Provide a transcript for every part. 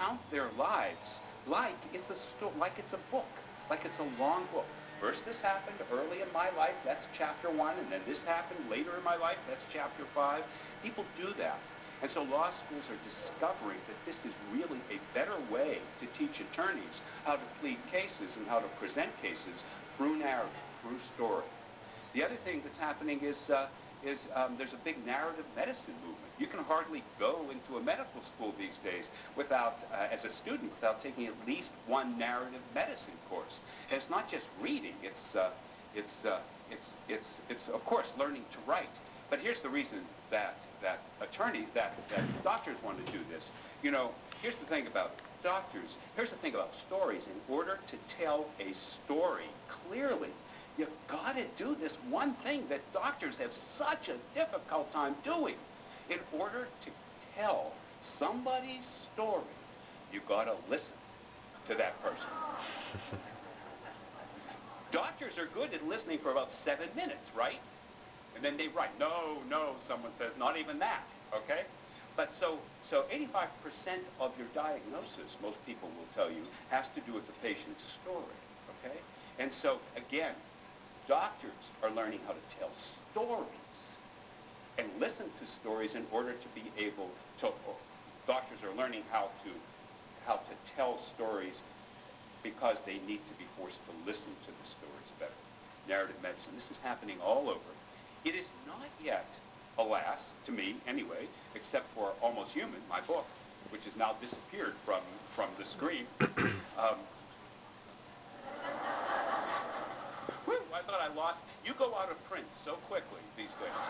recount their lives like it's a book, like it's a long book. First this happened early in my life, that's chapter 1, and then this happened later in my life, that's chapter 5. People do that. And so law schools are discovering that this is really a better way to teach attorneys how to plead cases and how to present cases through narrative, through story. The other thing that's happening is there's a big narrative medicine movement. You can hardly go into a medical school these days without, as a student, without taking at least one narrative medicine course. And it's not just reading. It's of course learning to write. But here's the reason that doctors want to do this. You know, here's the thing about doctors. Here's the thing about stories. In order to tell a story clearly, you've got to do this one thing that doctors have such a difficult time doing. In order to tell somebody's story, you've got to listen to that person. Doctors are good at listening for about 7 minutes, right? And then they write, no, someone says, not even that, okay? But so 85% of your diagnosis, most people will tell you, has to do with the patient's story, okay? And so, again, doctors are learning how to tell stories and listen to stories in order to be able to, doctors are learning how to tell stories because they need to be forced to listen to the stories better. Narrative medicine, this is happening all over. It is not yet, alas, to me anyway, except for Almost Human, my book, which has now disappeared from the screen. Whew, I thought I lost. You go out of print so quickly these days.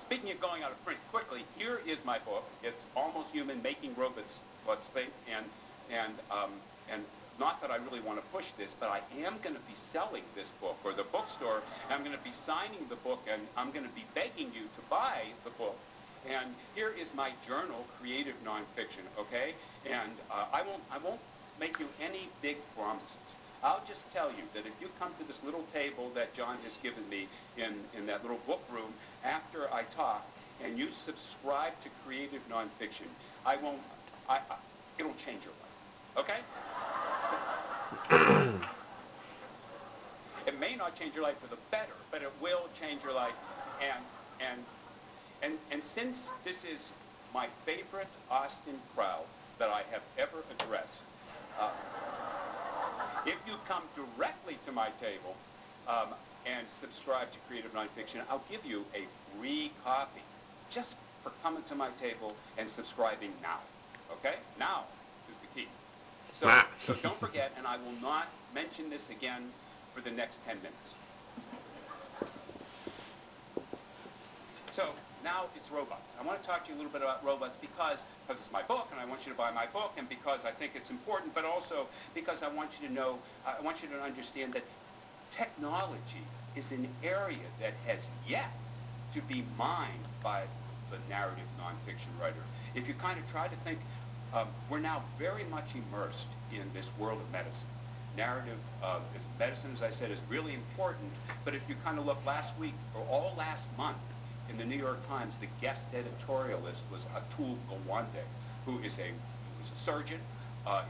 Speaking of going out of print quickly, here is my book. It's Almost Human: Making Robots Let's Think, and not that I really want to push this, but I am going to be selling this book, or the bookstore. I'm going to be signing the book, and I'm going to be begging you to buy the book. And here is my journal, Creative Nonfiction, okay? And I won't make you any big promises. I'll just tell you that if you come to this little table that John has given me in that little book room after I talk, and you subscribe to Creative Nonfiction, it'll change your life, okay? It may not change your life for the better, but it will change your life. And since this is my favorite Austin crowd that I have ever addressed, if you come directly to my table and subscribe to Creative Nonfiction, I'll give you a free copy just for coming to my table and subscribing now. Okay? Now is the key. So don't forget, and I will not mention this again for the next 10 minutes. So now it's robots. I want to talk to you a little bit about robots because it's my book, and I want you to buy my book, and because I think it's important, but also because I want you to know, I want you to understand that technology is an area that has yet to be mined by the narrative nonfiction writer. If you kind of try to think, we're now very much immersed in this world of medicine. Narrative medicine, as I said, is really important, but if you kind of look last week, or all last month, in the New York Times, the guest editorialist was Atul Gawande, who is a surgeon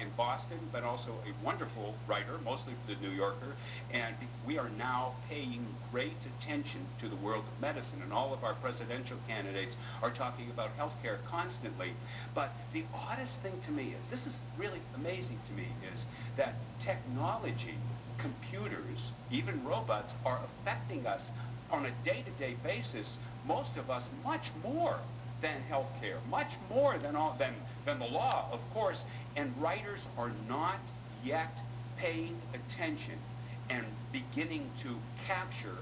in Boston, but also a wonderful writer, mostly for the New Yorker. And we are now paying great attention to the world of medicine, and all of our presidential candidates are talking about healthcare constantly. But the oddest thing to me is, this is really amazing to me, is that technology, computers, even robots, are affecting us on a day-to-day basis, most of us, much more than healthcare, much more than the law, of course. And writers are not yet paying attention and beginning to capture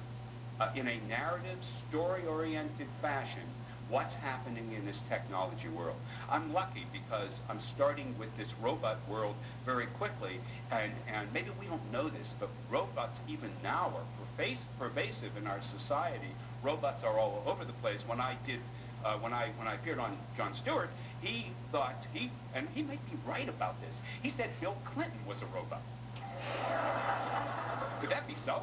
in a narrative, story-oriented fashion what's happening in this technology world. I'm lucky because I'm starting with this robot world very quickly, and maybe we don't know this, but robots even now are pervasive in our society. Robots are all over the place. When I appeared on Jon Stewart, he thought, and he might be right about this, he said Bill Clinton was a robot. Could that be so?